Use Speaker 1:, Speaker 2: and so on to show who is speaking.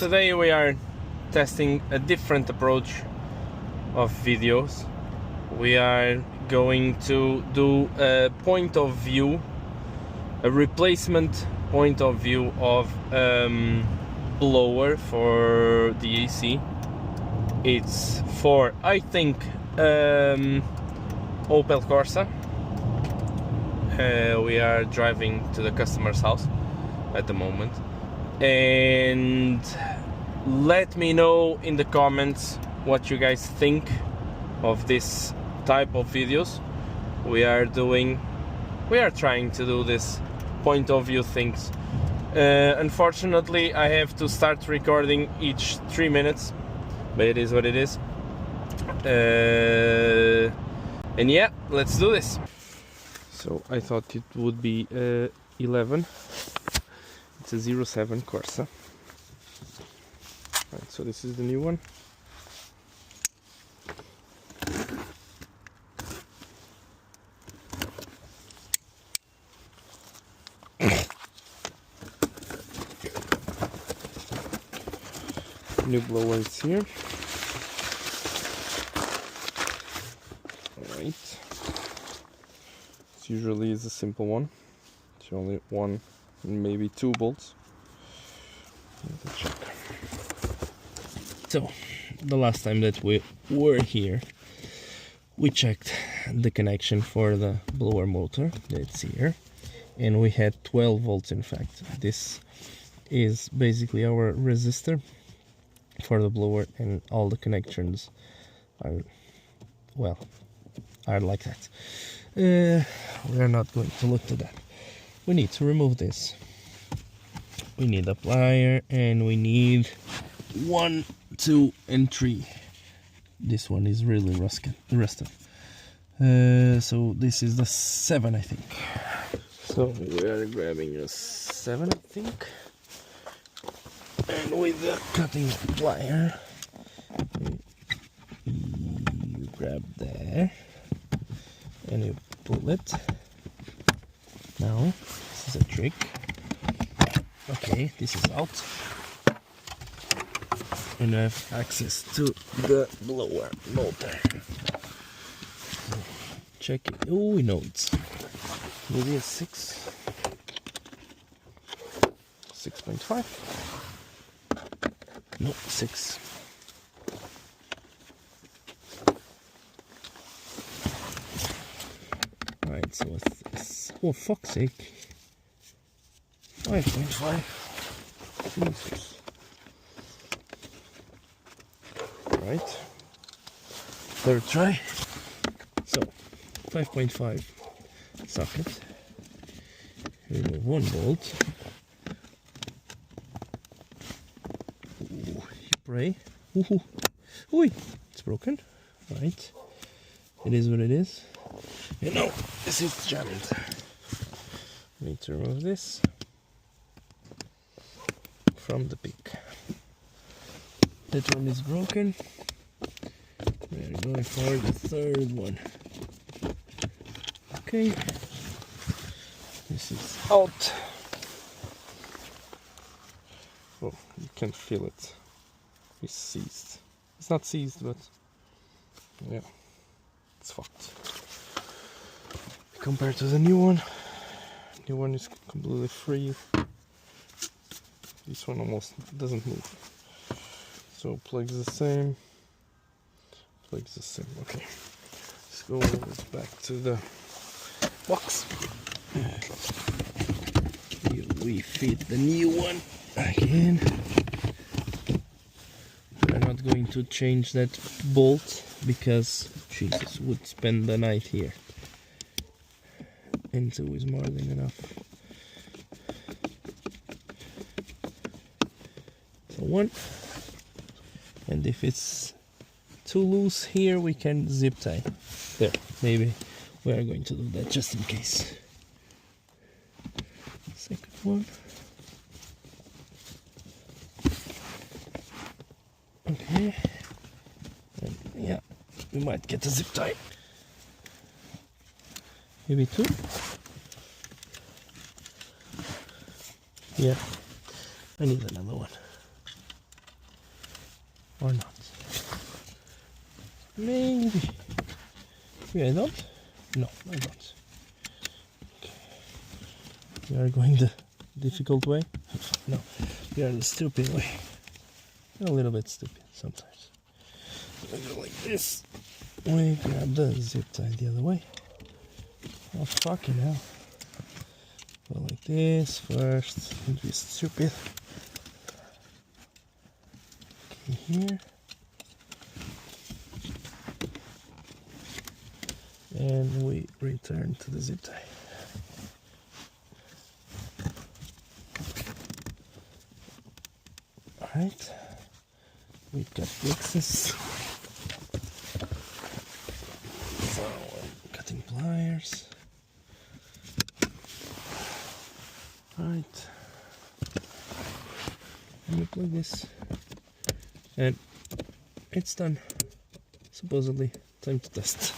Speaker 1: today we are testing a different approach of videos. We are going to do a point of view, a replacement point of view of blower for the AC. It's for, I think, Opel Corsa. We are driving to the customer's house at the moment, and let me know in the comments what you guys think of this type of videos. We are trying to do this point of view things. Unfortunately, I have to start recording each 3 minutes, but it is what it is. And yeah, let's do this. So I thought it would be 11. It's a 07 Corsa. Right, so this is the new one. New blower is here. Alright. It usually is a simple one. It's only one, maybe 2 bolts. Let's check. So, the last time that we were here, we checked the connection for the blower motor. That's here. And we had 12 volts in fact. This is basically our resistor for the blower, and all the connections are, well, are like that. We are not going to look to that. We need to remove this. We need a plier, and we need 1, 2, and 3. This one is really rusted. So this is the 7, I think. So we are grabbing a 7, I think. And with the cutting plier, you grab there and you pull it. Now, this is a trick. Okay, this is out. And you have access to the blower motor. Check it. Oh, we know it's maybe a 6.5. No, 6. Right, so what's this? Oh, fuck's sake. 5.5. Jesus. Right. Third try. So, 5.5 socket. Remove 1 bolt. Pray. Ooh, it's broken. Right. It is what it is. And now this is jammed. Need to remove this from the pick. That one is broken. We are going for the third one. Okay. This is out. Oh, you can feel it. It's seized. It's not seized, but yeah, it's fucked. Compared to the new one is completely free. This one almost doesn't move. So plugs the same. Okay, let's go back to the box. Here we fit the new one again. We're not going to change that bolt because Jesus would spend the night here. And 2 is more than enough. So 1. And if it's too loose here, we can zip tie. There, maybe we are going to do that just in case. Second one. Okay. And yeah, we might get a zip tie. Maybe 2. Yeah, I need another one. or not. Maybe. Maybe I don't? No, I don't. Okay. We are going the difficult way? No, we are the stupid way. A little bit stupid sometimes. We go like this. We grab the zip tie the other way. Oh, fucking hell. Go like this first. Don't be stupid. Okay, here. And we return to the zip tie. Alright. We've got fixes. So, cutting pliers. Alright. And we plug this. And it's done. Supposedly, time to test.